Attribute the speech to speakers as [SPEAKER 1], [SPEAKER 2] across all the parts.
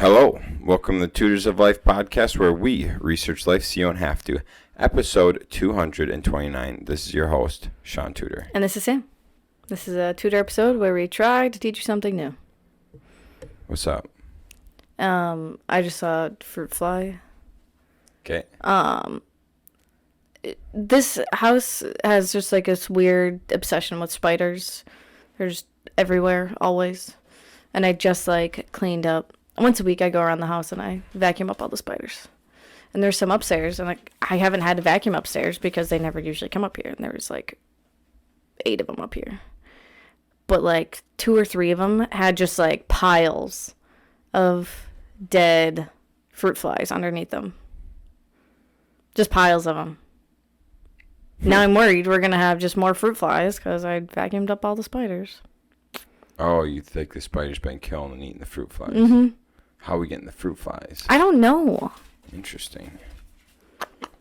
[SPEAKER 1] Hello, welcome to the Tutors of Life podcast where we research life so you don't have to. Episode 229. This is your host, Shaun Tutor.
[SPEAKER 2] And this is Sam. This is a Tutor episode where we try to teach you something new.
[SPEAKER 1] What's up?
[SPEAKER 2] I just saw a fruit fly.
[SPEAKER 1] Okay.
[SPEAKER 2] This house has just like this weird obsession with spiders. There's everywhere, always. And I just like cleaned up. Once a week I go around the house and I vacuum up all the spiders. And there's some upstairs, and I haven't had to vacuum upstairs because they never usually come up here. And there was like 8 of them up here. But like 2 or 3 of them had just like piles of dead fruit flies underneath them. Just piles of them. Now I'm worried we're going to have just more fruit flies because I vacuumed up all the spiders.
[SPEAKER 1] Oh, you think the spider's been killing and eating the fruit flies?
[SPEAKER 2] Mm-hmm.
[SPEAKER 1] How are we getting the fruit flies?
[SPEAKER 2] I don't know.
[SPEAKER 1] Interesting.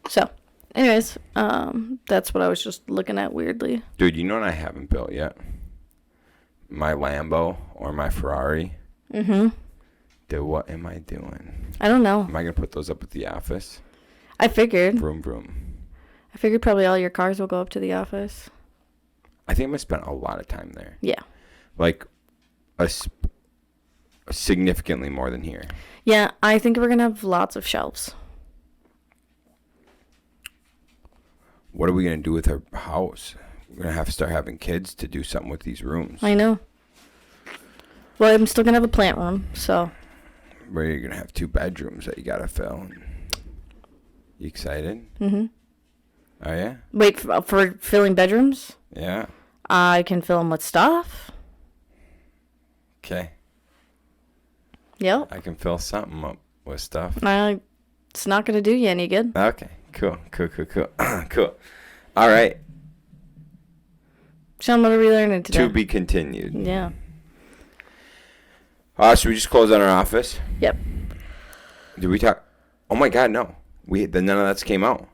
[SPEAKER 2] So, anyways, that's what I was just looking at weirdly.
[SPEAKER 1] Dude, you know what I haven't built yet? My Lambo or my Ferrari.
[SPEAKER 2] Mm-hmm.
[SPEAKER 1] Dude, what am I doing?
[SPEAKER 2] I don't know.
[SPEAKER 1] Am I going to put those up at the office?
[SPEAKER 2] I figured.
[SPEAKER 1] Vroom, vroom.
[SPEAKER 2] I figured probably all your cars will go up to the office.
[SPEAKER 1] I think I'm going to spend a lot of time there.
[SPEAKER 2] Yeah.
[SPEAKER 1] Like, significantly more than here.
[SPEAKER 2] Yeah, I think we're going to have lots of shelves.
[SPEAKER 1] What are we going to do with our house? We're going to have to start having kids to do something with these rooms.
[SPEAKER 2] I know. Well, I'm still going to have a plant room, so.
[SPEAKER 1] Where you're going to have 2 bedrooms that you got to fill. You excited?
[SPEAKER 2] Mm-hmm.
[SPEAKER 1] Oh, yeah?
[SPEAKER 2] Wait, for filling bedrooms?
[SPEAKER 1] Yeah.
[SPEAKER 2] I can fill them with stuff.
[SPEAKER 1] Okay.
[SPEAKER 2] Yep.
[SPEAKER 1] I can fill something up with stuff.
[SPEAKER 2] It's not going to do you any good.
[SPEAKER 1] Okay. Cool. Cool. All right.
[SPEAKER 2] Shaun, what are we learning today?
[SPEAKER 1] To be continued.
[SPEAKER 2] Yeah.
[SPEAKER 1] Should we just close on our office?
[SPEAKER 2] Yep.
[SPEAKER 1] Did we talk? Oh, my God, no. None of that's came out.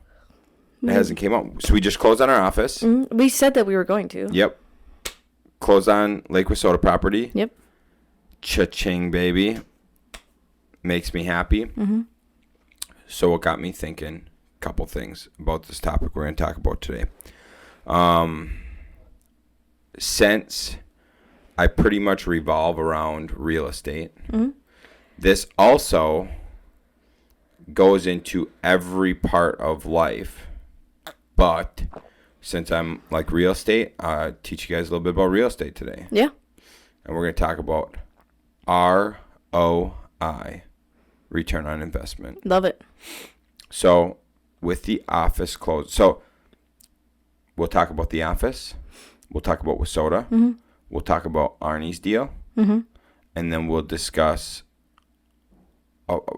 [SPEAKER 1] It hasn't came out. So we just closed on our office.
[SPEAKER 2] Mm-hmm. We said that we were going to.
[SPEAKER 1] Yep. Closed on Lake Wissota property.
[SPEAKER 2] Yep.
[SPEAKER 1] Cha-ching, baby. Makes me happy.
[SPEAKER 2] Mm-hmm.
[SPEAKER 1] So what got me thinking, a couple things about this topic we're going to talk about today. Since I pretty much revolve around real estate, this also goes into every part of life. But since I'm like real estate, I'll teach you guys a little bit about real estate today.
[SPEAKER 2] Yeah.
[SPEAKER 1] And we're going to talk about ROI, return on investment.
[SPEAKER 2] Love it.
[SPEAKER 1] So with the office closed, so we'll talk about the office. We'll talk about Wissota. Mm-hmm. We'll talk about Arnie's deal. Mm-hmm. And then we'll discuss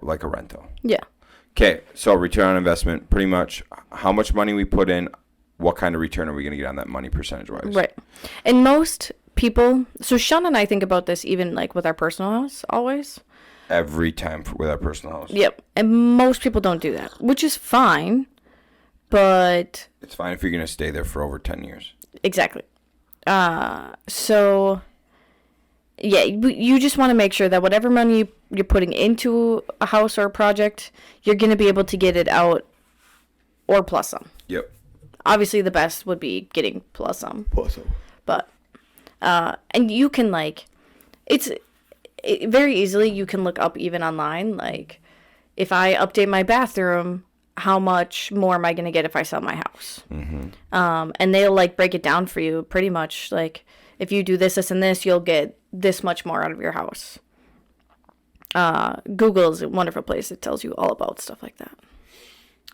[SPEAKER 1] like a rental.
[SPEAKER 2] Yeah.
[SPEAKER 1] Okay, so return on investment, pretty much how much money we put in, what kind of return are we going to get on that money percentage-wise?
[SPEAKER 2] Right. And most people, so Shaun and I think about this even like with our personal house always.
[SPEAKER 1] Every time with our personal house.
[SPEAKER 2] Yep. And most people don't do that, which is fine, but.
[SPEAKER 1] It's fine if you're going to stay there for over 10 years.
[SPEAKER 2] Exactly. So, yeah, you just want to make sure that whatever money you're putting into a house or a project, you're going to be able to get it out or plus some.
[SPEAKER 1] Yep.
[SPEAKER 2] Obviously, the best would be getting plus some.
[SPEAKER 1] Plus some.
[SPEAKER 2] But, and you can, like, very easily, you can look up even online, like, if I update my bathroom, how much more am I going to get if I sell my house? Mm-hmm. And they'll, like, break it down for you pretty much. Like, if you do this, this, and this, you'll get this much more out of your house. Google is a wonderful place. It tells you all about stuff like that.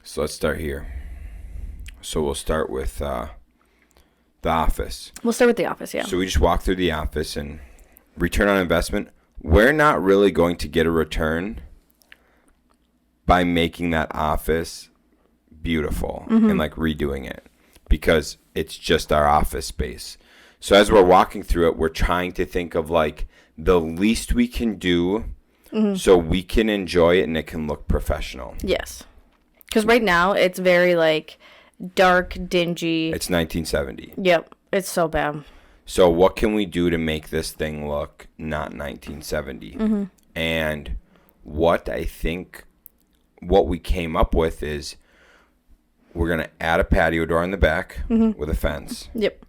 [SPEAKER 1] So let's start here. So we'll start with the office.
[SPEAKER 2] We'll start with the office, yeah.
[SPEAKER 1] So we just walk through the office and return on investment. We're not really going to get a return by making that office beautiful and like redoing it because it's just our office space. So as we're walking through it, we're trying to think of like the least we can do so we can enjoy it and it can look professional.
[SPEAKER 2] Yes. Because right now it's very like dark, dingy.
[SPEAKER 1] It's 1970.
[SPEAKER 2] Yep. It's so bad.
[SPEAKER 1] So what can we do to make this thing look not 1970? And what we came up with is we're going to add a patio door in the back with a fence.
[SPEAKER 2] Yep.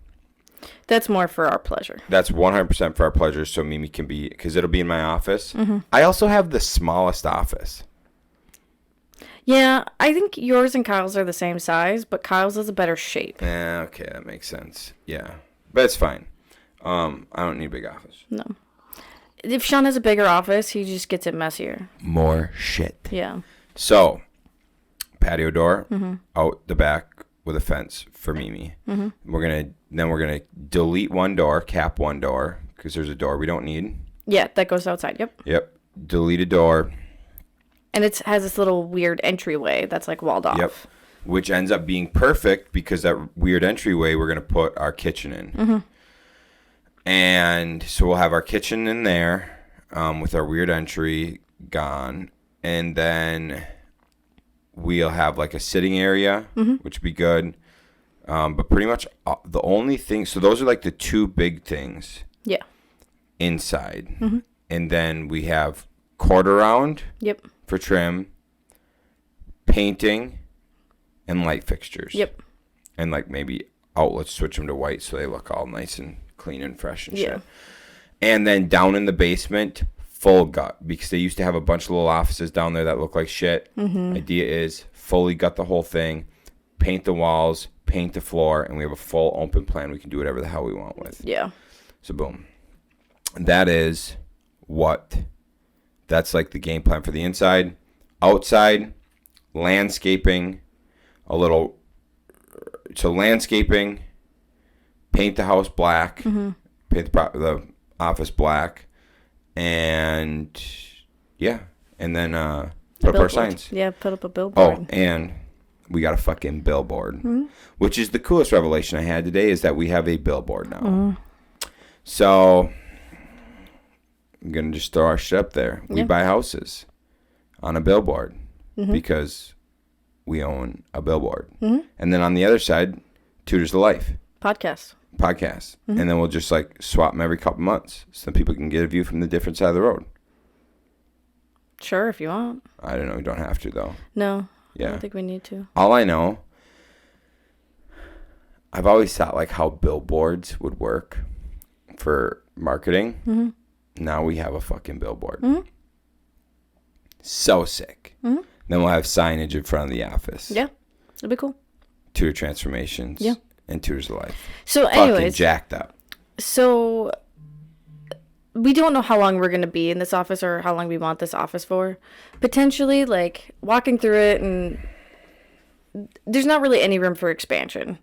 [SPEAKER 2] That's more for our pleasure.
[SPEAKER 1] That's 100% for our pleasure, so Mimi can be, because it'll be in my office. I also have the smallest office.
[SPEAKER 2] Yeah, I think yours and Kyle's are the same size, but Kyle's is a better shape.
[SPEAKER 1] Yeah, okay, that makes sense. Yeah, but it's fine. I don't need a big office.
[SPEAKER 2] No. If Shaun has a bigger office, he just gets it messier.
[SPEAKER 1] More shit.
[SPEAKER 2] Yeah.
[SPEAKER 1] So, patio door out the back with a fence for Mimi. We're gonna delete one door, cap one door, because there's a door we don't need.
[SPEAKER 2] Yeah, that goes outside.
[SPEAKER 1] Yep. Delete a door.
[SPEAKER 2] And it has this little weird entryway that's like walled off.
[SPEAKER 1] Yep. Which ends up being perfect because that weird entryway we're gonna put our kitchen in. And so we'll have our kitchen in there with our weird entry gone. And then we'll have like a sitting area, which would be good. But pretty much the only thing, so those are like the two big things.
[SPEAKER 2] Yeah.
[SPEAKER 1] Inside. And then we have quarter round for trim, painting, and light fixtures.
[SPEAKER 2] Yep.
[SPEAKER 1] And like maybe outlets, switch them to white so they look all nice and clean and fresh and shit. And then down in the basement, full gut, because they used to have a bunch of little offices down there that look like shit. Idea is fully gut the whole thing, paint the walls, paint the floor, and we have a full open plan. We can do whatever the hell we want with.
[SPEAKER 2] Yeah.
[SPEAKER 1] So boom. That's like the game plan for the inside. Outside, landscaping, landscaping, paint the house black, paint the office black, and and then put up our signs.
[SPEAKER 2] Yeah, put up a billboard.
[SPEAKER 1] Oh, and we got a fucking billboard, which is the coolest revelation I had today, is that we have a billboard now. So I'm going to just throw our shit up there. We buy houses on a billboard because we own a billboard. And then on the other side, Tutors to Life.
[SPEAKER 2] Podcasts.
[SPEAKER 1] And then we'll just like swap them every couple months so people can get a view from the different side of the road.
[SPEAKER 2] Sure, if you want.
[SPEAKER 1] I don't know. We don't have to, though.
[SPEAKER 2] No.
[SPEAKER 1] Yeah.
[SPEAKER 2] I don't think we need to.
[SPEAKER 1] All I know, I've always thought like how billboards would work for marketing. Now we have a fucking billboard. So sick. Then we'll have signage in front of the office.
[SPEAKER 2] Yeah. It'll be cool.
[SPEAKER 1] Tutor transformations.
[SPEAKER 2] Yeah.
[SPEAKER 1] And Tutors to Life.
[SPEAKER 2] So
[SPEAKER 1] fucking
[SPEAKER 2] anyways.
[SPEAKER 1] jacked up.
[SPEAKER 2] So we don't know how long we're going to be in this office or how long we want this office for. Potentially, like, walking through it, and there's not really any room for expansion.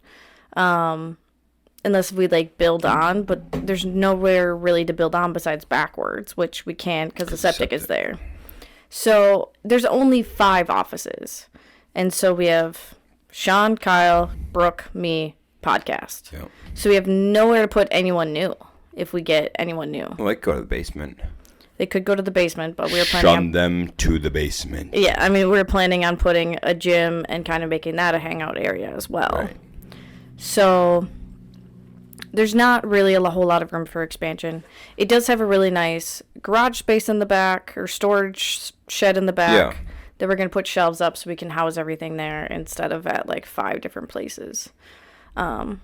[SPEAKER 2] Unless we, like, build on. But there's nowhere really to build on besides backwards, which we can't because the septic is there. So there's only 5 offices. And so we have Shaun, Kyle, Brooke, me, podcast.
[SPEAKER 1] Yep.
[SPEAKER 2] So we have nowhere to put anyone new. If we get anyone new,
[SPEAKER 1] Well, they could go to the basement.
[SPEAKER 2] they could go to the basement, but we were planning
[SPEAKER 1] Shun them to the basement.
[SPEAKER 2] Yeah, I mean, we were planning on putting a gym and kind of making that a hangout area as well.
[SPEAKER 1] Right.
[SPEAKER 2] So there's not really a whole lot of room for expansion. It does have a really nice garage space in the back, or storage shed in the back.
[SPEAKER 1] Yeah.
[SPEAKER 2] That we're going to put shelves up so we can house everything there instead of at like 5 different places. So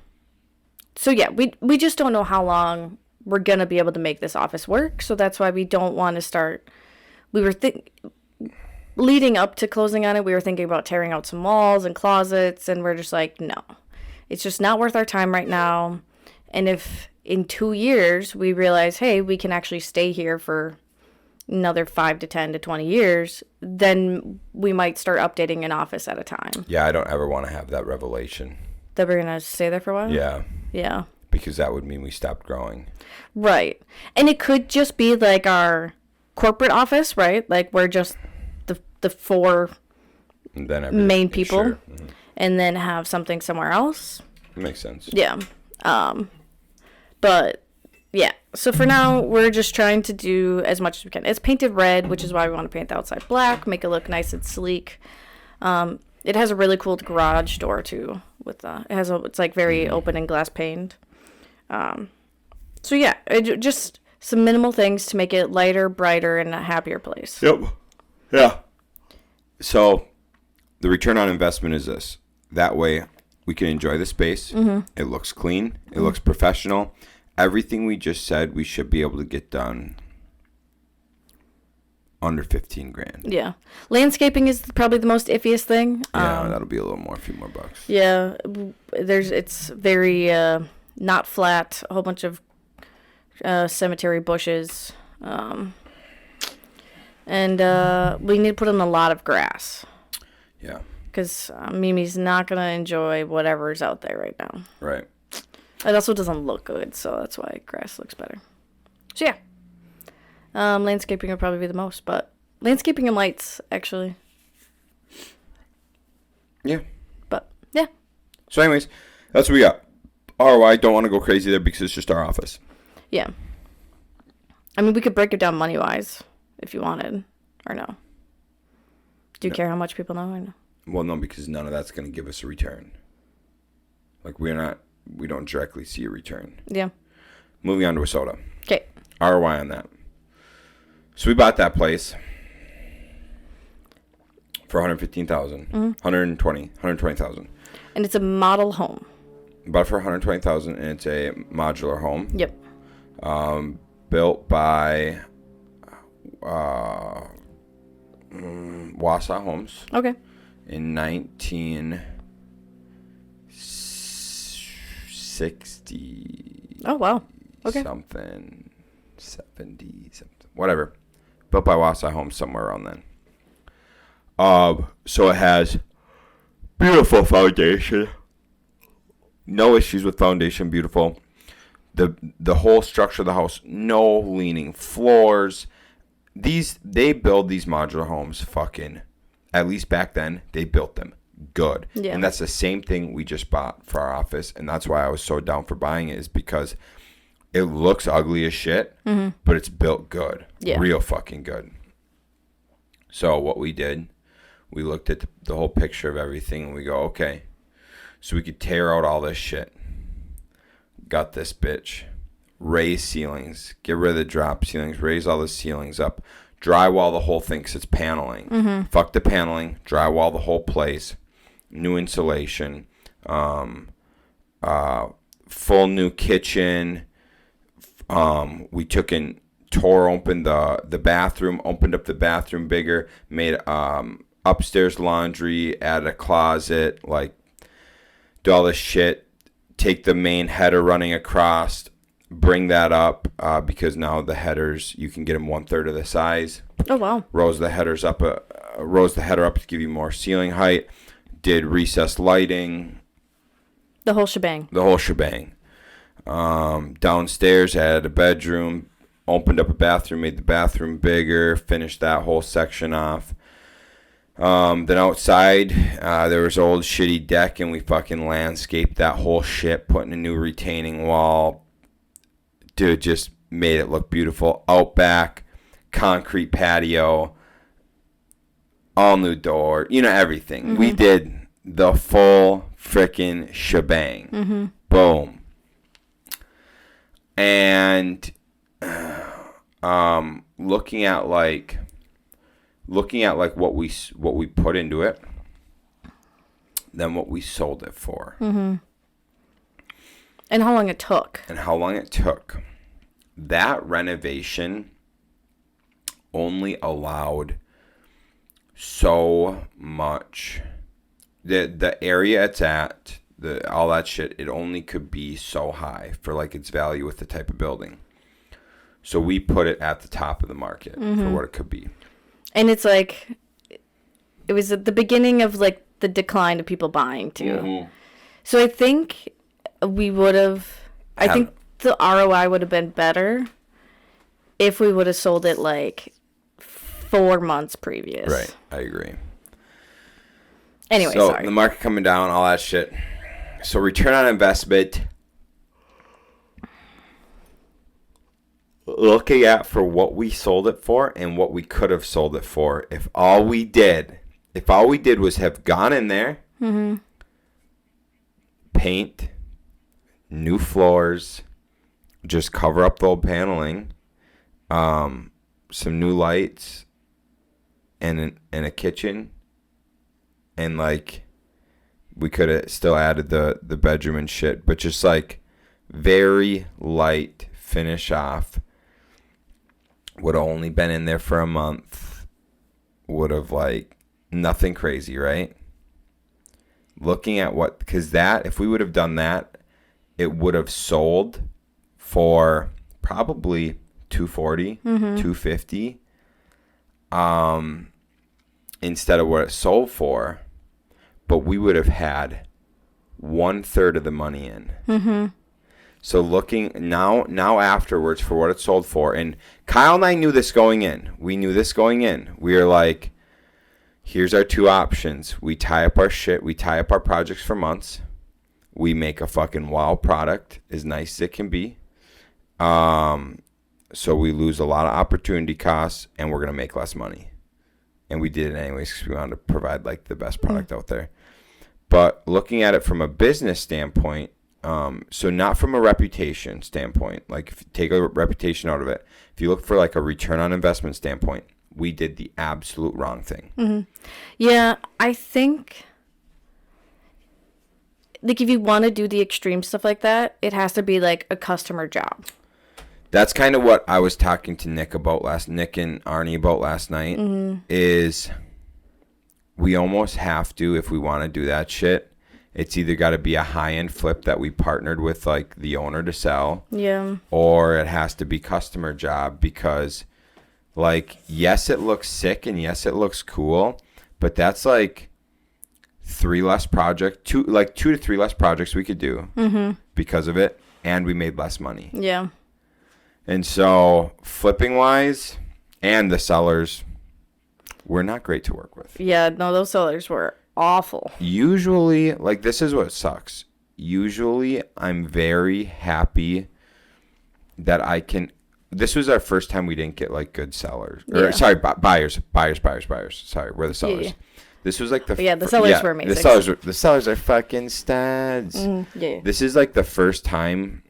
[SPEAKER 2] yeah, we just don't know how long we're going to be able to make this office work. So that's why we don't want to start. We were leading up to closing on it, we were thinking about tearing out some walls and closets, and we're just like, no, it's just not worth our time right now. And if in 2 years we realize, hey, we can actually stay here for another 5 to 10 to 20 years, then we might start updating an office at a time.
[SPEAKER 1] Yeah, I don't ever want to have that revelation.
[SPEAKER 2] That we're going to stay there for a while?
[SPEAKER 1] Yeah.
[SPEAKER 2] Yeah.
[SPEAKER 1] Because that would mean we stopped growing.
[SPEAKER 2] Right. And it could just be like our corporate office, right? Like we're just the 4
[SPEAKER 1] And then
[SPEAKER 2] main people.
[SPEAKER 1] Sure.
[SPEAKER 2] And then have something somewhere else.
[SPEAKER 1] That makes sense.
[SPEAKER 2] Yeah. But yeah. So for now, we're just trying to do as much as we can. It's painted red, which is why we want to paint the outside black, make it look nice and sleek. It has a really cool garage door too. It's like very open and glass paned. So yeah, just some minimal things to make it lighter, brighter, and a happier place.
[SPEAKER 1] Yep. Yeah. So the return on investment is this. That way we can enjoy the space. It looks clean. It looks professional. Everything we just said we should be able to get done under 15 grand.
[SPEAKER 2] Yeah. Landscaping is probably the most iffiest thing.
[SPEAKER 1] Yeah, that'll be a few more bucks.
[SPEAKER 2] Yeah. It's very not flat. A whole bunch of cemetery bushes. And we need to put in a lot of grass.
[SPEAKER 1] Yeah.
[SPEAKER 2] Because Mimi's not going to enjoy whatever's out there right now.
[SPEAKER 1] Right.
[SPEAKER 2] It also doesn't look good, so that's why grass looks better. So, yeah. Landscaping would probably be the most, but landscaping and lights, actually.
[SPEAKER 1] Yeah.
[SPEAKER 2] But, yeah.
[SPEAKER 1] So, anyways, that's what we got. ROI, don't want to go crazy there because it's just our office.
[SPEAKER 2] Yeah. I mean, we could break it down money-wise if you wanted, or no. Do you care how much people know or no?
[SPEAKER 1] Well, no, because none of that's going to give us a return. Like, we don't directly see a return.
[SPEAKER 2] Yeah.
[SPEAKER 1] Moving on to a soda.
[SPEAKER 2] Okay.
[SPEAKER 1] ROI on that. So we bought that place for $115,000, $120,000.
[SPEAKER 2] And it's a model home.
[SPEAKER 1] Bought it for $120,000, and it's a modular home.
[SPEAKER 2] Yep.
[SPEAKER 1] Built by Wausau Homes.
[SPEAKER 2] Okay.
[SPEAKER 1] In 1960.
[SPEAKER 2] Oh, wow. Okay.
[SPEAKER 1] Something, 70, something, whatever. Built by Wausau Homes somewhere around then. So it has beautiful foundation. No issues with foundation. Beautiful. The whole structure of the house, no leaning floors. They build these modular homes fucking, at least back then, they built them good.
[SPEAKER 2] Yeah.
[SPEAKER 1] And that's the same thing we just bought for our office. And that's why I was so down for buying it, is because it looks ugly as shit, but it's built good.
[SPEAKER 2] Yeah.
[SPEAKER 1] Real fucking good. So what we did, we looked at the whole picture of everything, and we go, okay, so we could tear out all this shit. Got this bitch. Raise ceilings. Get rid of the drop ceilings. Raise all the ceilings up. Drywall the whole thing because it's paneling. Fuck the paneling. Drywall the whole place. New insulation. Full new kitchen. We tore open the bathroom, opened up the bathroom bigger, made upstairs laundry, added a closet, like, do all this shit. Take the main header running across, bring that up, because now the headers, you can get them 1/3 of the size.
[SPEAKER 2] Oh, wow.
[SPEAKER 1] Rose the header up to give you more ceiling height. Did recessed lighting.
[SPEAKER 2] The whole shebang.
[SPEAKER 1] Downstairs added a bedroom, opened up a bathroom, made the bathroom bigger, finished that whole section off. Then outside, there was old shitty deck, and we fucking landscaped that whole shit, putting a new retaining wall. Dude, just made it look beautiful. Out back, concrete patio, all new door, everything. We did the full freaking shebang. Boom. And looking at what we put into it, then what we sold it for.
[SPEAKER 2] And how long it took.
[SPEAKER 1] That renovation only allowed so much. The area it's at, all that shit, it only could be so high for like its value with the type of building. So we put it at the top of the market for what it could be.
[SPEAKER 2] And it's like, it was at the beginning of like the decline of people buying too. So I think we would have, I think the ROI would have been better if we would have sold it like 4 months previous.
[SPEAKER 1] Right, I agree.
[SPEAKER 2] Anyway,
[SPEAKER 1] so
[SPEAKER 2] sorry.
[SPEAKER 1] The market coming down, all that shit. So return on investment, looking at for what we sold it for and what we could have sold it for if all we did was have gone in there, paint, new floors, just cover up the old paneling, some new lights, and a kitchen, and like we could have still added the bedroom and shit, but just like very light finish off. Would have only been in there for a month. Would have like nothing crazy, right? Looking at what, because that, if we would have done that, it would have sold for probably 240, 250, instead of what it sold for, but we would have had 1/3 of the money in. So looking now afterwards for what it sold for, and Kyle and I knew this going in. We knew this going in. We were like, here's our two options. We tie up our shit. We tie up our projects for months. We make a fucking wow product, as nice as it can be. So we lose a lot of opportunity costs, and we're going to make less money. And we did it anyways because we wanted to provide like the best product out there. But looking at it from a business standpoint, so not from a reputation standpoint, like if you take a reputation out of it, if you look for like a return on investment standpoint, we did the absolute wrong thing.
[SPEAKER 2] Yeah, I think like if you want to do the extreme stuff like that, it has to be like a customer job.
[SPEAKER 1] That's kind of what I was talking to Nick and Arnie about last night, is we almost have to, if we want to do that shit, it's either got to be a high-end flip that we partnered with like the owner to sell, or it has to be customer job, because like, yes, it looks sick and yes, it looks cool, but that's like two to three less projects we could do because of it, and we made less money.
[SPEAKER 2] Yeah.
[SPEAKER 1] And so flipping wise, and the sellers were not great to work with. Yeah,
[SPEAKER 2] no, those sellers were awful.
[SPEAKER 1] Usually, like, this is what sucks. Usually, I'm very happy that I can. This was our first time we didn't get like good sellers. Or, sorry, buyers. Sorry, we're the sellers. Yeah. This was like the
[SPEAKER 2] sellers were amazing.
[SPEAKER 1] The sellers are fucking studs. This is like the first time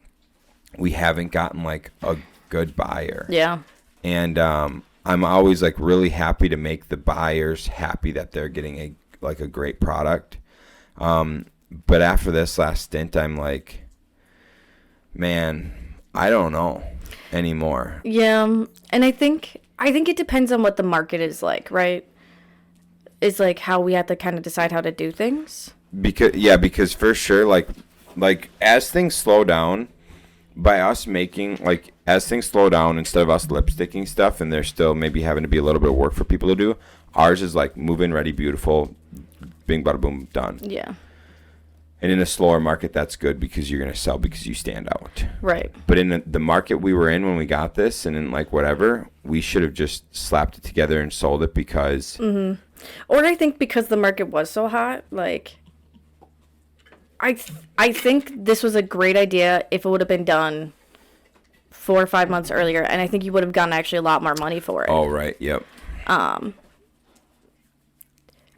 [SPEAKER 1] we haven't gotten like a good buyer.
[SPEAKER 2] Yeah.
[SPEAKER 1] And I'm always like really happy to make the buyers happy that they're getting a great product. But after this last stint, I'm like, man, I don't know anymore.
[SPEAKER 2] Yeah. And I think it depends on what the market is like, right? It's like how we have to kind of decide how to do things.
[SPEAKER 1] Because for sure, like as things slow down, as things slow down, instead of us lipsticking stuff and there's still maybe having to be a little bit of work for people to do, ours is like move in, ready, beautiful, bing, bada, boom, done.
[SPEAKER 2] Yeah.
[SPEAKER 1] And in a slower market, that's good because you're going to sell because you stand out.
[SPEAKER 2] Right.
[SPEAKER 1] But in the market we were in when we got this, and in like whatever, we should have just slapped it together and sold it because...
[SPEAKER 2] Mm-hmm. Or I think because the market was so hot, like... I think this was a great idea if it would have been done 4 or 5 months earlier, and I think you would have gotten actually a lot more money for it.
[SPEAKER 1] Oh, right. Yep.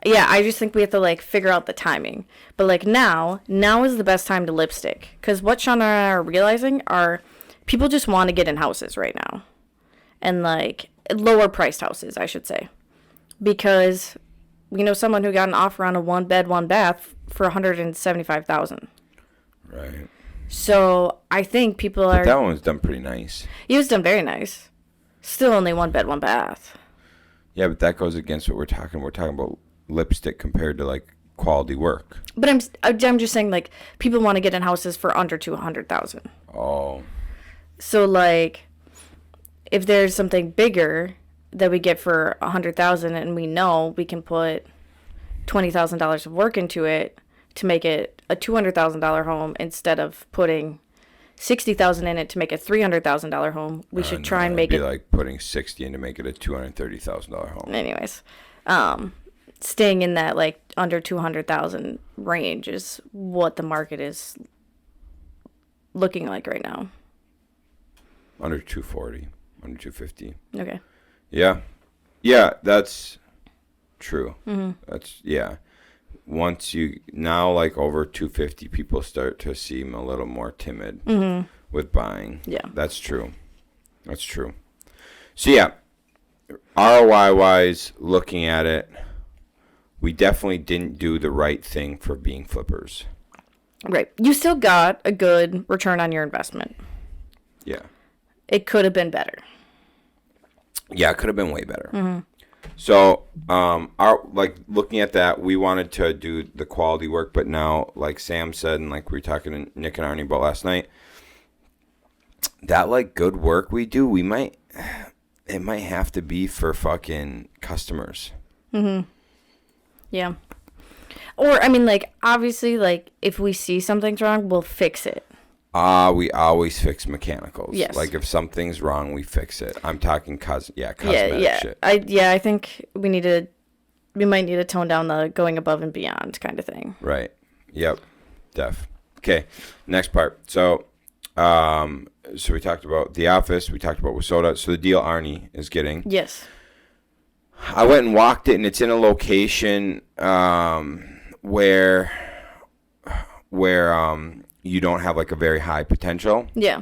[SPEAKER 2] Yeah, I just think we have to, like, figure out the timing. But, like, now is the best time to lipstick. Because what Shaun and I are realizing are people just want to get in houses right now. And, like, lower-priced houses, I should say. Because we know someone who got an offer on a 1-bed, 1-bath for $175,000.
[SPEAKER 1] Right.
[SPEAKER 2] So, I think people are...
[SPEAKER 1] But that one was done pretty nice.
[SPEAKER 2] It was done very nice. Still only 1-bed, 1-bath.
[SPEAKER 1] Yeah, but that goes against what we're talking. We're talking about lipstick compared to like quality work.
[SPEAKER 2] But I'm just saying, like, people want to get in houses for under $200,000.
[SPEAKER 1] Oh.
[SPEAKER 2] So like, if there's something bigger that we get for $100,000 and we know we can put $20,000 of work into it to make it a $200,000 home instead of putting $60,000 in it to make a $300,000 home, we should try and make it.
[SPEAKER 1] It'd be like putting 60 in to make it a $230,000 home.
[SPEAKER 2] Anyways, staying in that like under 200,000 range is what the market is looking like right now.
[SPEAKER 1] Under 240, under 250.
[SPEAKER 2] Okay.
[SPEAKER 1] Yeah, that's true.
[SPEAKER 2] Mm-hmm.
[SPEAKER 1] That's Once you now like over 250, people start to seem a little more timid with buying.
[SPEAKER 2] Yeah,
[SPEAKER 1] that's true. So yeah, ROI wise, looking at it, we definitely didn't do the right thing for being flippers.
[SPEAKER 2] Right. You still got a good return on your investment.
[SPEAKER 1] Yeah.
[SPEAKER 2] It could have been better.
[SPEAKER 1] Yeah, it could have been way better.
[SPEAKER 2] Mm-hmm.
[SPEAKER 1] So, looking at that, we wanted to do the quality work, but now, like Sam said, and like we were talking to Nick and Arnie about last night, that like good work we do, it might have to be for fucking customers.
[SPEAKER 2] Mm-hmm. Yeah. Or, I mean, like, obviously, like, if we see something's wrong, we'll fix it.
[SPEAKER 1] We always fix mechanicals.
[SPEAKER 2] Yes.
[SPEAKER 1] Like, if something's wrong, we fix it. I'm talking cosmetic shit.
[SPEAKER 2] I think we might need to tone down the going above and beyond kind of thing.
[SPEAKER 1] Right. Yep. Def. Okay. Next part. So we talked about the office. We talked about Wasota. So the deal Arnie is getting.
[SPEAKER 2] Yes.
[SPEAKER 1] I went and walked it, and it's in a location where you don't have like a very high potential.
[SPEAKER 2] Yeah.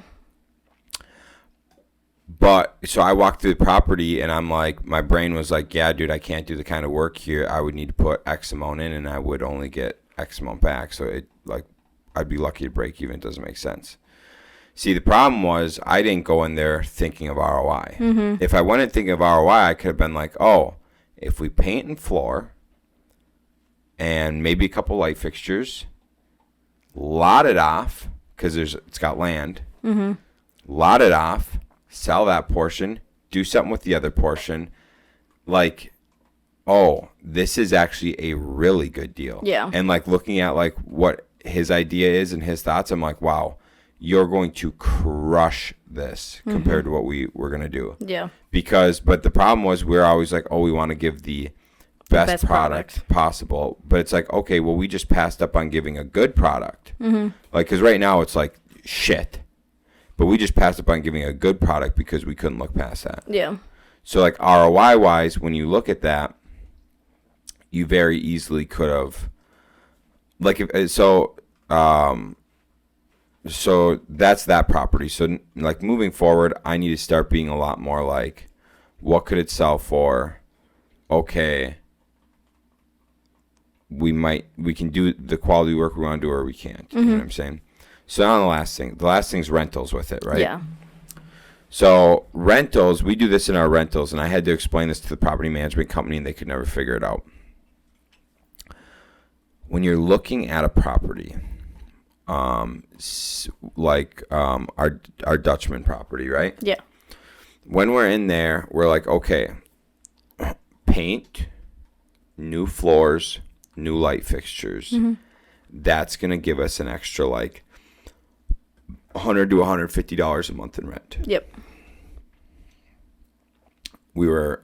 [SPEAKER 1] But so I walked through the property, and I'm like, my brain was like, yeah, dude, I can't do the kind of work here. I would need to put X amount in, and I would only get X amount back. So I'd be lucky to break even. It doesn't make sense. See, the problem was I didn't go in there thinking of ROI. Mm-hmm. If I went in thinking of ROI, I could have been like, oh, if we paint and floor and maybe a couple light fixtures, lot it off because it's got land. Mm-hmm. Lot it off, sell that portion, do something with the other portion. Like, oh, this is actually a really good deal.
[SPEAKER 2] Yeah.
[SPEAKER 1] And like looking at like what his idea is and his thoughts, I'm like, wow, you're going to crush this compared to what we were going to do.
[SPEAKER 2] Yeah.
[SPEAKER 1] But the problem was we're always like, oh, we want to give the best product possible. But it's like, okay, well, we just passed up on giving a good product. Mm-hmm. Like, because right now it's like shit. But we just passed up on giving a good product because we couldn't look past that.
[SPEAKER 2] Yeah. So
[SPEAKER 1] like ROI wise, when you look at that, you very easily could have, like, so that's that property. So like moving forward, I need to start being a lot more like, what could it sell for? Okay, we can do the quality work we want to do, or we can't. Mm-hmm. You know what I'm saying? So now the last thing's rentals with it, right?
[SPEAKER 2] Yeah.
[SPEAKER 1] So rentals, we do this in our rentals, and I had to explain this to the property management company, and they could never figure it out. When you're looking at a property, like our Dutchman property, right?
[SPEAKER 2] Yeah.
[SPEAKER 1] When we're in there, we're like, okay, paint, new floors, new light fixtures. Mm-hmm. That's gonna give us an extra like $100 to $150 a month in rent.
[SPEAKER 2] Yep.
[SPEAKER 1] We're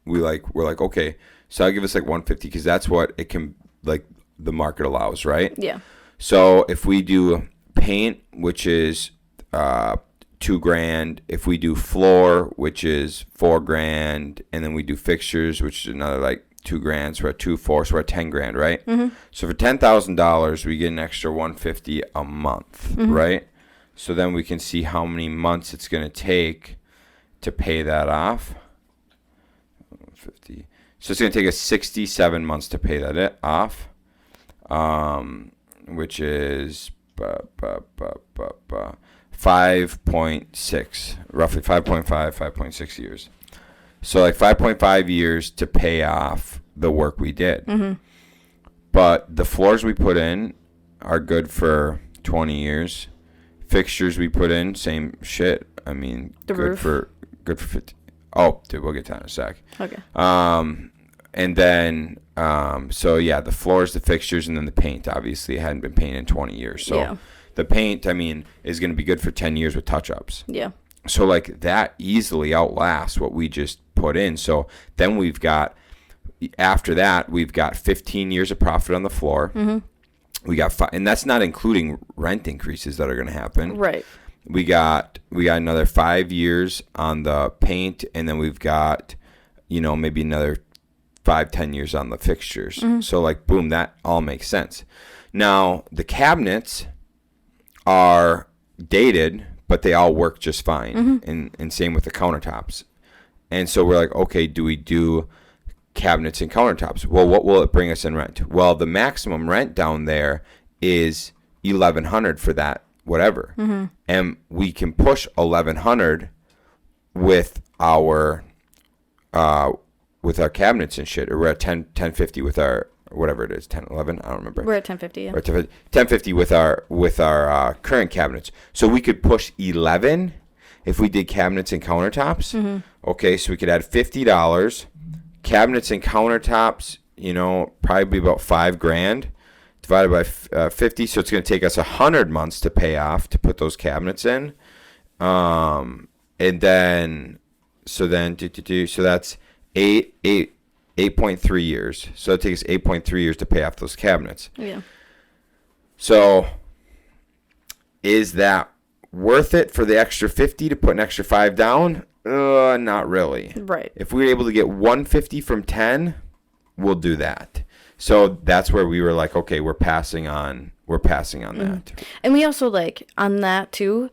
[SPEAKER 1] like, okay, so I'll give us like $150 because that's what it can, like, the market allows, right?
[SPEAKER 2] Yeah.
[SPEAKER 1] So if we do paint, which is $2,000, if we do floor, which is $4,000, and then we do fixtures, which is another like $2,000, so we're at $2,400, so we're at $10,000, right? Mm-hmm. So for $10,000, we get an extra $150 a month, mm-hmm. right? So then we can see how many months it's going to take to pay that off. 50. So it's going to take us 67 months to pay that off, which is 5.6, roughly 5.5, 5.6 years. So like 5.5 years to pay off the work we did. Mm-hmm. But the floors we put in are good for 20 years. Fixtures we put in, same shit. I mean, good for 50. Oh, dude, we'll get to that in a sec.
[SPEAKER 2] Okay.
[SPEAKER 1] And then, so yeah, the floors, the fixtures, and then the paint. Obviously, it hadn't been painted in 20 years. So yeah. The paint, I mean, is going to be good for 10 years with touch-ups. Yeah. So like that easily outlasts what we just put in. So then after that, we've got 15 years of profit on the floor. Mm-hmm. We got and that's not including rent increases that are going to happen. Right. We got another 5 years on the paint, and then we've got, maybe another 5-10 years on the fixtures. Mm-hmm. So like, boom, that all makes sense. Now the cabinets are dated, but they all work just fine. Mm-hmm. And same with the countertops. And so we're like, okay, do we do cabinets and countertops? Well, what will it bring us in rent? Well, the maximum rent down there is $1,100 for that, whatever. And we can push $1,100 with our cabinets and shit, or we're at 1050 with our whatever it is, 1011, I don't remember.
[SPEAKER 2] We're at 1050, yeah.
[SPEAKER 1] Or 1050 with our current cabinets. So we could push 11 if we did cabinets and countertops. Okay, so we could add $50. Cabinets and countertops, probably be about $5,000 divided by 50. So it's going to take us 100 months to pay off to put those cabinets in. And then so that's 8.3 years. So it takes 8.3 years to pay off those cabinets.
[SPEAKER 2] Yeah.
[SPEAKER 1] So is that worth it for the extra 50 to put an extra 5 down? Not really.
[SPEAKER 2] Right.
[SPEAKER 1] If we were able to get 150 from 10, we'll do that. So that's where we were like, okay, we're passing on that.
[SPEAKER 2] And we also on that too.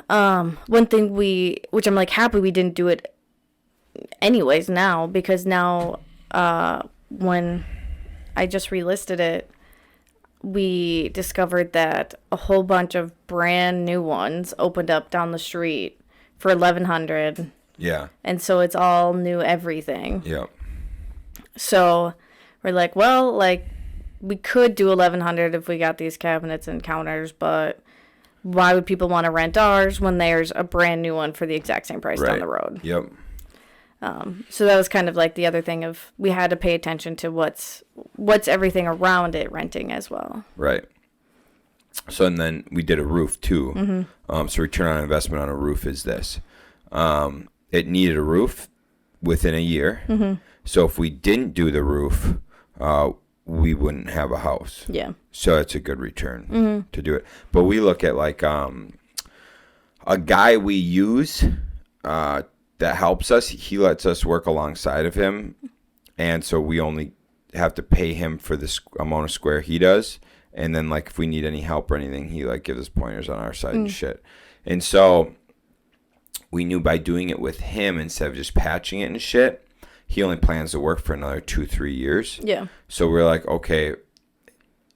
[SPEAKER 2] One thing which I'm happy we didn't do it anyways now, because now when I just relisted it, we discovered that a whole bunch of brand new ones opened up down the street for $1,100.
[SPEAKER 1] Yeah.
[SPEAKER 2] And so it's all new everything.
[SPEAKER 1] Yep.
[SPEAKER 2] So we're we could do $1,100 if we got these cabinets and counters, but why would people want to rent ours when there's a brand new one for the exact same price down the road?
[SPEAKER 1] Yep.
[SPEAKER 2] So that was kind of the other thing of we had to pay attention to what's everything around it renting as well.
[SPEAKER 1] Right. So and then we did a roof too. So return on investment on a roof is this. It needed a roof within a year. So if we didn't do the roof, we wouldn't have a house.
[SPEAKER 2] Yeah.
[SPEAKER 1] So it's a good return to do it. But we look at a guy we use that helps us. He lets us work alongside of him. And so we only have to pay him for the amount of square he does. And then if we need any help or anything, he gives us pointers on our side and shit. And so we knew by doing it with him instead of just patching it and shit, he only plans to work for another 2-3 years.
[SPEAKER 2] Yeah.
[SPEAKER 1] So we're like, okay,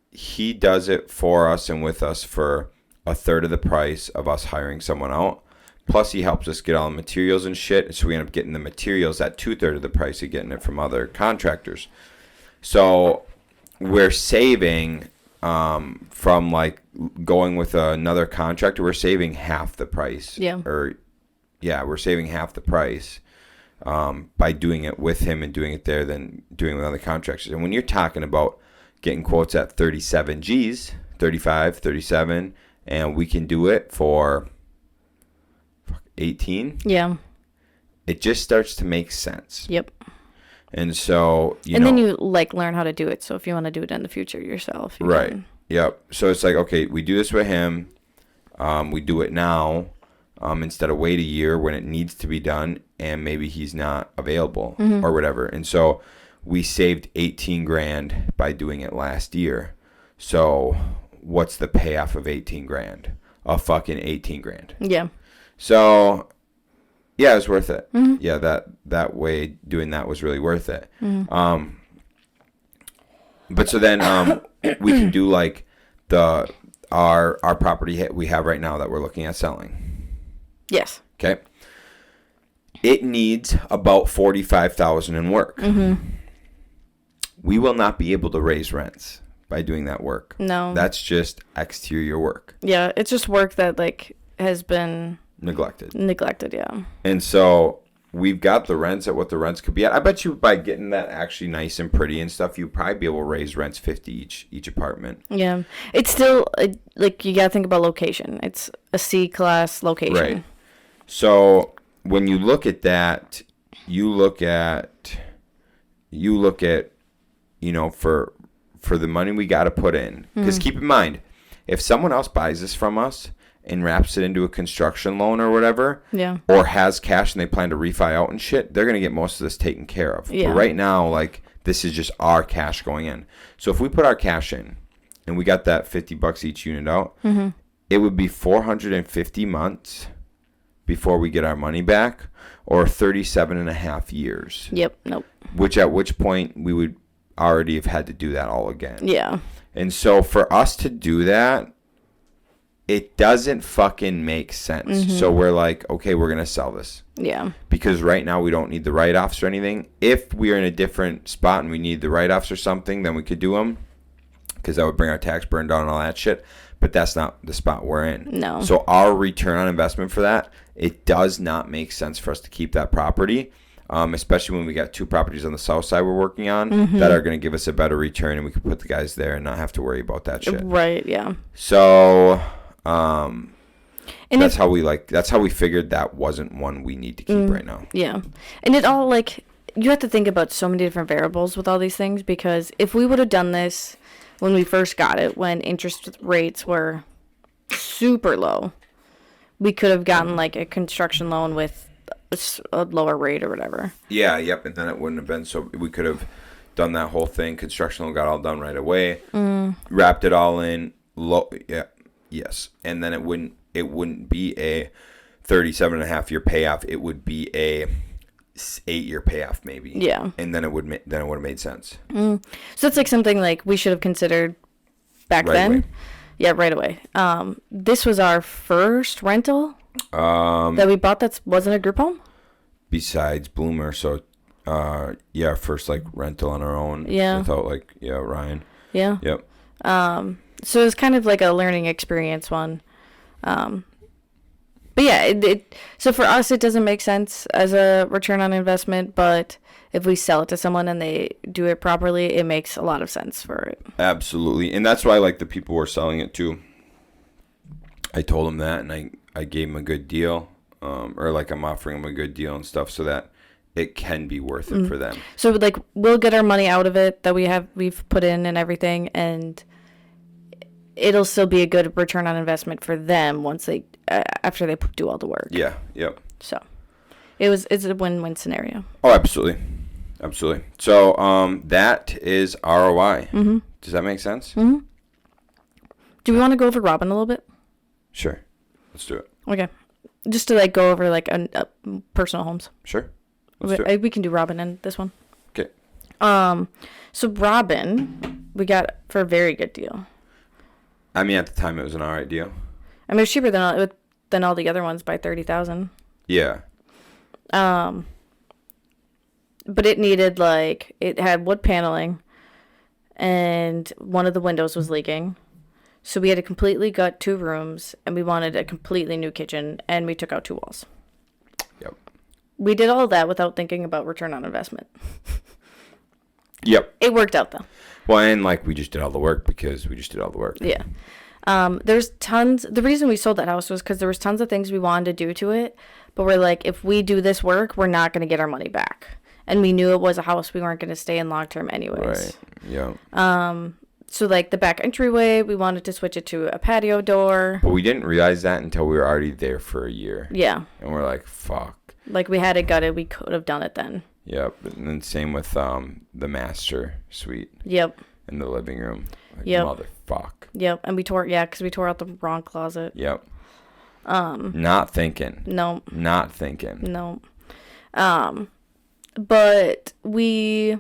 [SPEAKER 1] he does it for us and with us for a third of the price of us hiring someone out. Plus, he helps us get all the materials and shit. So we end up getting the materials at 2/3 of the price of getting it from other contractors. So we're saving from going with another contractor. We're saving half the price.
[SPEAKER 2] Yeah.
[SPEAKER 1] We're saving half the price by doing it with him and doing it there than doing it with other contractors. And when you're talking about getting quotes at 37 G's, 35, 37, and we can do it for 18.
[SPEAKER 2] Yeah.
[SPEAKER 1] It just starts to make sense.
[SPEAKER 2] Yep.
[SPEAKER 1] And so,
[SPEAKER 2] then you learn how to do it. So if you want to do it in the future yourself.
[SPEAKER 1] Right.
[SPEAKER 2] Can.
[SPEAKER 1] Yep. So it's okay, we do this with him. We do it now instead of wait a year when it needs to be done and maybe he's not available or whatever. And so we saved $18,000 by doing it last year. So what's the payoff of $18,000? A fucking $18,000.
[SPEAKER 2] Yeah.
[SPEAKER 1] So yeah, it was worth it. Yeah, that way doing that was really worth it. But so then we can do our property we have right now that we're looking at selling.
[SPEAKER 2] Yes.
[SPEAKER 1] Okay. It needs about $45,000 in work. We will not be able to raise rents by doing that work.
[SPEAKER 2] No.
[SPEAKER 1] That's just exterior work.
[SPEAKER 2] Yeah, it's just work that has been
[SPEAKER 1] neglected,
[SPEAKER 2] yeah.
[SPEAKER 1] And so we've got the rents at what the rents could be at. I bet you by getting that actually nice and pretty and stuff, you'd probably be able to raise rents $50 each apartment.
[SPEAKER 2] Yeah. It's still, you got to think about location. It's a C-class location.
[SPEAKER 1] Right. So when you look at that, you look at for the money we got to put in. Because keep in mind, if someone else buys this from us and wraps it into a construction loan or whatever,
[SPEAKER 2] yeah,
[SPEAKER 1] or has cash and they plan to refi out and shit, they're going to get most of this taken care of.
[SPEAKER 2] Yeah.
[SPEAKER 1] But right now, this is just our cash going in. So if we put our cash in and we got that $50 each unit out, it would be 450 months before we get our money back, or 37 and a half years.
[SPEAKER 2] Yep. Nope.
[SPEAKER 1] At which point we would already have had to do that all again.
[SPEAKER 2] Yeah.
[SPEAKER 1] And so for us to do that, it doesn't fucking make sense. So we're like, okay, we're going to sell this.
[SPEAKER 2] Yeah.
[SPEAKER 1] Because right now we don't need the write-offs or anything. If we're in a different spot and we need the write-offs or something, then we could do them. Because that would bring our tax burn down and all that shit. But that's not the spot we're in.
[SPEAKER 2] No.
[SPEAKER 1] So our return on investment for that, it does not make sense for us to keep that property. Especially when we got 2 properties on the south side we're working on that are going to give us a better return, and we can put the guys there and not have to worry about that shit.
[SPEAKER 2] Right, yeah.
[SPEAKER 1] So
[SPEAKER 2] and
[SPEAKER 1] that's how we figured that wasn't one we need to keep right now.
[SPEAKER 2] Yeah. And it all, like, you have to think about so many different variables with all these things, because if we would have done this when we first got it, when interest rates were super low, we could have gotten like a construction loan with a lower rate or whatever.
[SPEAKER 1] Yeah, yep. And then it wouldn't have been so. We could have done that whole thing. Construction loan got all done right away. Wrapped it all in. Yeah, yes. And then it wouldn't be a 37.5-year payoff. It would be a 8-year payoff maybe.
[SPEAKER 2] Yeah.
[SPEAKER 1] And then it would have made sense.
[SPEAKER 2] So it's like something like we should have considered back then.
[SPEAKER 1] Away.
[SPEAKER 2] Yeah, right away. This was our first rental that we bought that wasn't a group home.
[SPEAKER 1] Besides Bloomer, so yeah, first like rental on our own.
[SPEAKER 2] Yeah.
[SPEAKER 1] Without like Ryan.
[SPEAKER 2] Yeah.
[SPEAKER 1] Yep.
[SPEAKER 2] So it was kind of like a learning experience one. But yeah, so for us it doesn't make sense as a return on investment, but if we sell it to someone and they do it properly, it makes a lot of sense for it.
[SPEAKER 1] Absolutely. And that's why like the people we're selling it to, I told them that, and I gave them a good deal, or like I'm offering them a good deal and stuff so that it can be worth it for them.
[SPEAKER 2] So like we'll get our money out of it that we've put in and everything, and it'll still be a good return on investment for them once they after they do all the work.
[SPEAKER 1] Yeah. Yep.
[SPEAKER 2] So it's a win-win scenario.
[SPEAKER 1] Oh, absolutely. So that is ROI. Does that make sense?
[SPEAKER 2] Do we want to go over Robin a little bit?
[SPEAKER 1] Sure. Let's do it.
[SPEAKER 2] Okay. Just to like go over like personal homes.
[SPEAKER 1] Sure. Let's do it.
[SPEAKER 2] We can do Robin in this one.
[SPEAKER 1] Okay.
[SPEAKER 2] So Robin we got for a very good deal.
[SPEAKER 1] I mean, at the time it was an alright deal.
[SPEAKER 2] I mean, it was cheaper than all the other ones by $30,000.
[SPEAKER 1] Yeah.
[SPEAKER 2] But it needed it had wood paneling, and one of the windows was leaking. So we had to completely gut 2 rooms, and we wanted a completely new kitchen, and we took out 2 walls.
[SPEAKER 1] Yep.
[SPEAKER 2] We did all that without thinking about return on investment.
[SPEAKER 1] Yep.
[SPEAKER 2] It worked out though.
[SPEAKER 1] Well, and we just did all the work because we just did all the work.
[SPEAKER 2] Yeah. There's tons. The reason we sold that house was because there was tons of things we wanted to do to it, but we're like, if we do this work, we're not going to get our money back. And we knew it was a house we weren't going to stay in long term anyways.
[SPEAKER 1] Right. Yeah.
[SPEAKER 2] So the back entryway, we wanted to switch it to a patio door.
[SPEAKER 1] But we didn't realize that until we were already there for a year.
[SPEAKER 2] Yeah.
[SPEAKER 1] And we're like, fuck.
[SPEAKER 2] We had it gutted. We could have done it then.
[SPEAKER 1] Yep. And then same with the master suite.
[SPEAKER 2] Yep.
[SPEAKER 1] In the living room.
[SPEAKER 2] Yep.
[SPEAKER 1] Motherfuck.
[SPEAKER 2] Yep. And we tore out the wrong closet.
[SPEAKER 1] Yep. Not thinking.
[SPEAKER 2] No.
[SPEAKER 1] Not thinking.
[SPEAKER 2] No. But we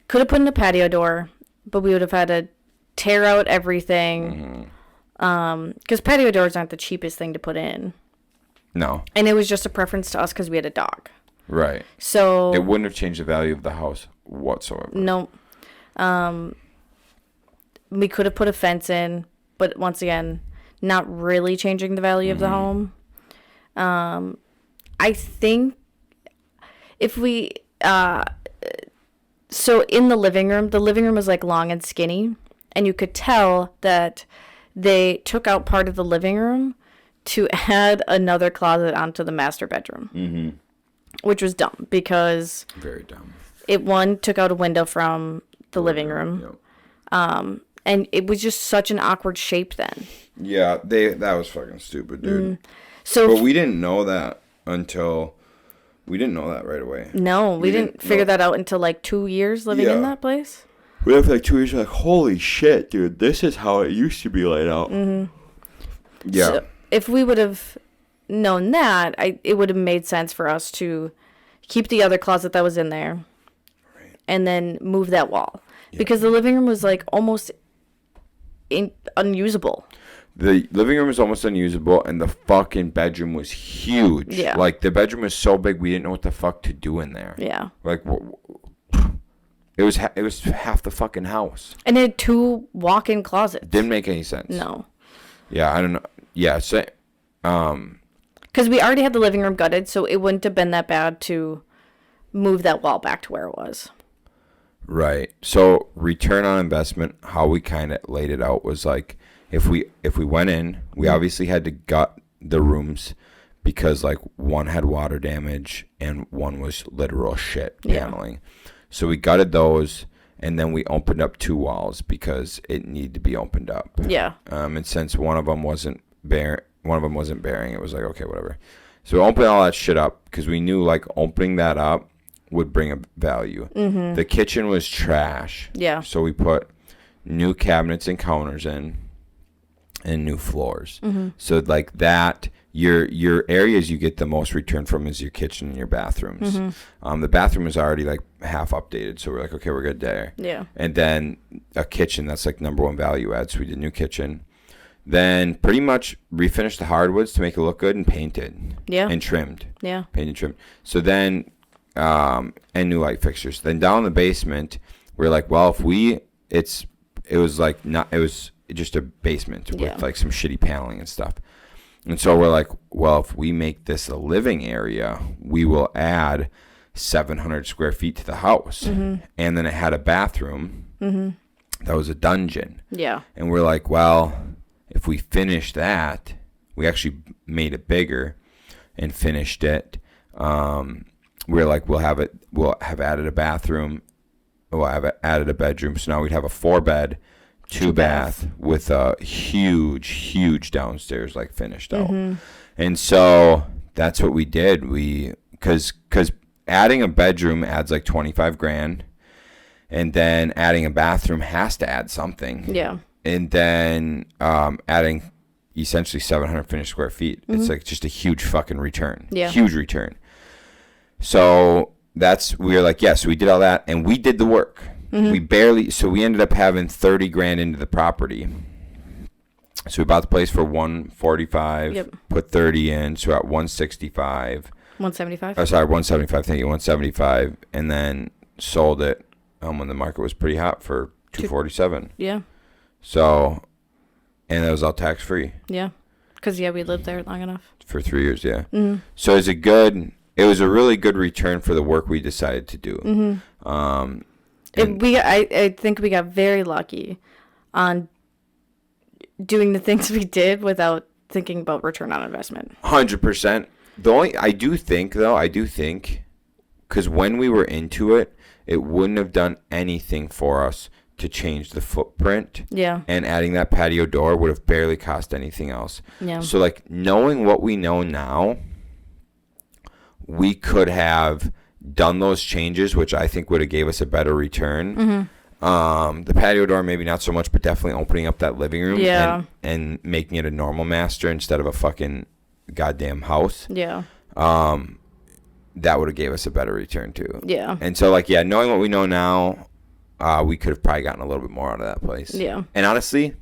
[SPEAKER 2] could have put in a patio door, but we would have had to tear out everything. Because patio doors aren't the cheapest thing to put in. No. And it was just a preference to us because we had a dog.
[SPEAKER 1] Right.
[SPEAKER 2] So
[SPEAKER 1] it wouldn't have changed the value of the house whatsoever.
[SPEAKER 2] No. We could have put a fence in, but once again, not really changing the value of the home. I think if we so in the living room was long and skinny, and you could tell that they took out part of the living room to add another closet onto the master bedroom, which was dumb because
[SPEAKER 1] very dumb.
[SPEAKER 2] It took out a window from the living room, and it was just such an awkward shape then.
[SPEAKER 1] Yeah, that was fucking stupid, dude. But we didn't know that we didn't know that right away.
[SPEAKER 2] No, we didn't figure that out until 2 years living in that place.
[SPEAKER 1] We were 2 years, holy shit, dude, this is how it used to be laid out. Yeah.
[SPEAKER 2] So if we would have known that, it would have made sense for us to keep the other closet that was in there, and then move that wall, because the living room was like almost unusable.
[SPEAKER 1] The living room was almost unusable, and the fucking bedroom was huge.
[SPEAKER 2] Yeah.
[SPEAKER 1] Like, the bedroom was so big, we didn't know what the fuck to do in there.
[SPEAKER 2] Yeah.
[SPEAKER 1] Like, it was half the fucking house.
[SPEAKER 2] And it had 2 walk-in closets.
[SPEAKER 1] Didn't make any sense.
[SPEAKER 2] No.
[SPEAKER 1] Yeah, I don't know. Yeah, so,
[SPEAKER 2] because we already had the living room gutted, so it wouldn't have been that bad to move that wall back to where it was.
[SPEAKER 1] right. So, return on investment, how we kind of laid it out was like, if we went in, we obviously had to gut the rooms because, like, one had water damage and one was literal shit paneling. So we gutted those, and then we opened up 2 walls because it needed to be opened up.
[SPEAKER 2] Yeah.
[SPEAKER 1] And since one of them wasn't bearing, it was like, okay, whatever. So we opened all that shit up because we knew, like, opening that up would bring a value. Mm-hmm. The kitchen was trash.
[SPEAKER 2] Yeah.
[SPEAKER 1] So we put new cabinets and counters in and new floors. Mm-hmm. So, like, that, your areas you get the most return from is your kitchen and your bathrooms. Mm-hmm. The bathroom is already, like, half updated, so we're like, okay, we're good there.
[SPEAKER 2] Yeah.
[SPEAKER 1] And then a kitchen, that's like number 1 value add. So we did a new kitchen. Then pretty much refinished the hardwoods to make it look good and painted.
[SPEAKER 2] Yeah.
[SPEAKER 1] And trimmed.
[SPEAKER 2] Yeah.
[SPEAKER 1] Painted and trimmed. So then, and new light fixtures. Then down in the basement, we're like, well, it was just a basement with like some shitty paneling and stuff. And so we're like, well, if we make this a living area, we will add 700 square feet to the house. Mm-hmm. And then it had a bathroom that was a dungeon. Yeah. And we're like, well, if we finish that, we actually made it bigger and finished it. We're like, we'll have added a bathroom. We'll have added a bedroom. So now we'd have a 4-bed, 2-bath with a huge downstairs, like, finished out. And so that's what we did. Because adding a bedroom adds like $25,000, and then adding a bathroom has to add something. Yeah. And then adding essentially 700 finished square feet. It's like just a huge fucking return. Yeah. Huge return. So we were like, yes, we did all that, and we did the work. We ended up having $30,000 into the property. So we bought the place for $145, put 30 in, so we're at 165.
[SPEAKER 2] 175?
[SPEAKER 1] Oh, sorry, 175. Thank you, 175, and then sold it when the market was pretty hot for $247. Yeah. So, and that was all tax free.
[SPEAKER 2] Yeah, because we lived there long enough
[SPEAKER 1] for 3 years. Yeah. Mm-hmm. So it was a really good return for the work we decided to do. Mm-hmm.
[SPEAKER 2] I think we got very lucky on doing the things we did without thinking about return on investment.
[SPEAKER 1] 100%. I do think, because when we were into it, it wouldn't have done anything for us to change the footprint. Yeah. And adding that patio door would have barely cost anything else. Yeah. So, like, knowing what we know now, we could have done those changes, which I think would have gave us a better return. Mm-hmm. The patio door, maybe not so much, but definitely opening up that living room and making it a normal master instead of a fucking goddamn house. Yeah. That would have gave us a better return too. Yeah. And so, like, knowing what we know now, we could have probably gotten a little bit more out of that place. Yeah. And honestly,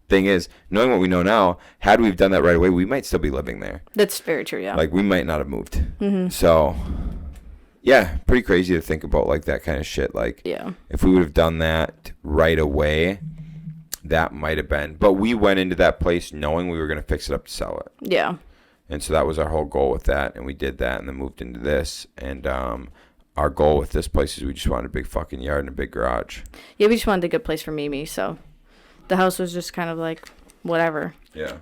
[SPEAKER 1] thing is, knowing what we know now, had we done that right away, we might still be living there.
[SPEAKER 2] That's very true, yeah.
[SPEAKER 1] Like, we might not have moved. Mm-hmm. So, yeah, pretty crazy to think about, like, that kind of shit. Like, if we would have done that right away, that might have been. But we went into that place knowing we were going to fix it up to sell it. Yeah. And so that was our whole goal with that, and we did that and then moved into this. And our goal with this place is we just wanted a big fucking yard and a big garage. Yeah,
[SPEAKER 2] we just wanted a good place for Mimi, so the house was just kind of like whatever. Yeah.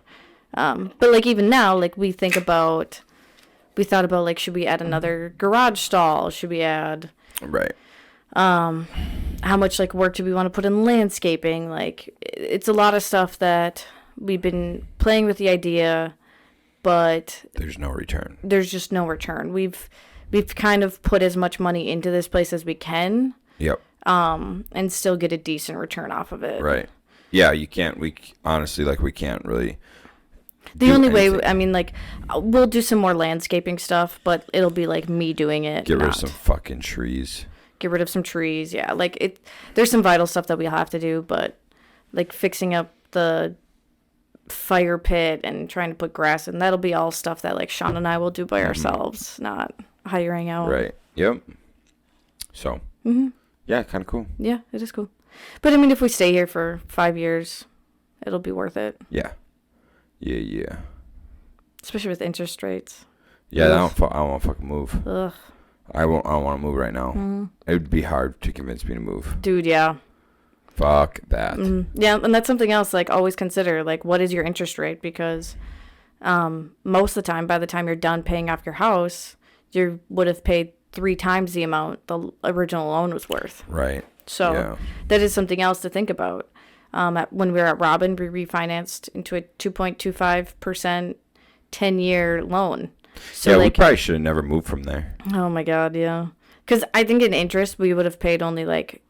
[SPEAKER 2] But, like, even now, like, we thought about, like, should we add another garage stall? Should we add... Right. How much, like, work do we want to put in landscaping? Like, it's a lot of stuff that we've been playing with the idea, but...
[SPEAKER 1] There's no return.
[SPEAKER 2] There's just no return. We've kind of put as much money into this place as we can. Yep. And still get a decent return off of it.
[SPEAKER 1] Right. Yeah, you can't. We honestly, like, we can't really.
[SPEAKER 2] The
[SPEAKER 1] do
[SPEAKER 2] only
[SPEAKER 1] anything.
[SPEAKER 2] way, I mean, like, we'll do some more landscaping stuff, but it'll be like me doing it.
[SPEAKER 1] Get rid of
[SPEAKER 2] not-
[SPEAKER 1] some fucking trees.
[SPEAKER 2] Get rid of some trees. Yeah, like it. There's some vital stuff that we'll have to do, but like fixing up the fire pit and trying to put grass in, that'll be all stuff that like Shaun and I will do by ourselves, not hiring out.
[SPEAKER 1] Right. Yep. So. Yeah, kind of cool.
[SPEAKER 2] Yeah, it is cool. But I mean, if we stay here for 5 years, it'll be worth it,
[SPEAKER 1] Yeah. Yeah.
[SPEAKER 2] especially with interest rates.
[SPEAKER 1] Yeah, I
[SPEAKER 2] Ugh.
[SPEAKER 1] don't want to fucking move.
[SPEAKER 2] Ugh,
[SPEAKER 1] I don't want to move right now. It would be hard to convince me to move.
[SPEAKER 2] dude, yeah.
[SPEAKER 1] Fuck that.
[SPEAKER 2] Yeah, and that's something else, like, always consider, like, what is your interest rate? Because most of the time, by the time you're done paying off your house, you would have paid 3 times the amount the original loan was worth.
[SPEAKER 1] Right.
[SPEAKER 2] So
[SPEAKER 1] Yeah.
[SPEAKER 2] that is something else to think about. When we were at Robin, we refinanced into a 2.25% 10-year loan. So,
[SPEAKER 1] Yeah, we
[SPEAKER 2] like,
[SPEAKER 1] probably should have never moved from there.
[SPEAKER 2] oh my God, yeah. Because I think in interest, we would have paid only, like,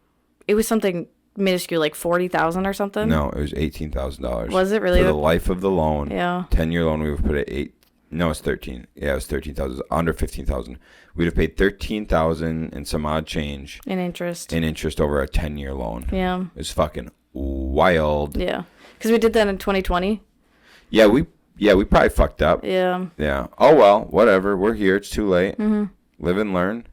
[SPEAKER 2] it was something minuscule, like 40,000 or something.
[SPEAKER 1] No, it was $18,000.
[SPEAKER 2] Was it really?
[SPEAKER 1] For the life of the loan.
[SPEAKER 2] Yeah.
[SPEAKER 1] 10-year loan, we would put it 8. No, it's 13. Yeah, it was 13,000. Under 15,000. We'd have paid 13,000 and some odd change
[SPEAKER 2] In interest.
[SPEAKER 1] in interest over a 10-year loan.
[SPEAKER 2] Yeah.
[SPEAKER 1] It's fucking wild.
[SPEAKER 2] Yeah. Because we did that in 2020.
[SPEAKER 1] Yeah, we probably fucked up.
[SPEAKER 2] Yeah.
[SPEAKER 1] Yeah. Oh well, whatever. We're here. It's too late. Live and learn.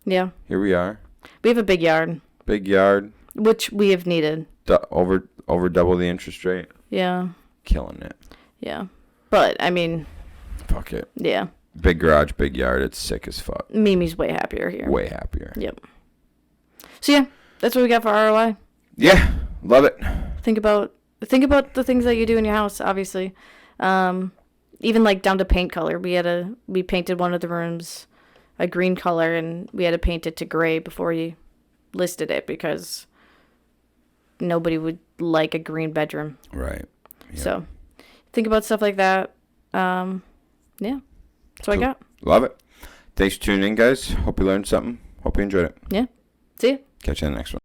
[SPEAKER 2] Yeah.
[SPEAKER 1] Here we are.
[SPEAKER 2] We have a big yard,
[SPEAKER 1] Big yard.
[SPEAKER 2] which we have needed.
[SPEAKER 1] Over double the interest rate.
[SPEAKER 2] Yeah.
[SPEAKER 1] Killing it.
[SPEAKER 2] Yeah. But, I mean,
[SPEAKER 1] Fuck it.
[SPEAKER 2] yeah.
[SPEAKER 1] Big garage, big yard. It's sick as fuck.
[SPEAKER 2] Mimi's way happier here.
[SPEAKER 1] Way happier.
[SPEAKER 2] Yep. So, yeah, that's what we got for ROI.
[SPEAKER 1] Yeah. Love it.
[SPEAKER 2] Think about the things that you do in your house, obviously. Even like down to paint color. We painted one of the rooms a green color, and we had to paint it to gray before we listed it because nobody would like a green bedroom.
[SPEAKER 1] Right. Yeah.
[SPEAKER 2] So think about stuff like that. Yeah. That's what I got.
[SPEAKER 1] Love it. Thanks for tuning in, guys. Hope you learned something. Hope you enjoyed it.
[SPEAKER 2] Yeah. See ya.
[SPEAKER 1] Catch you in the next one.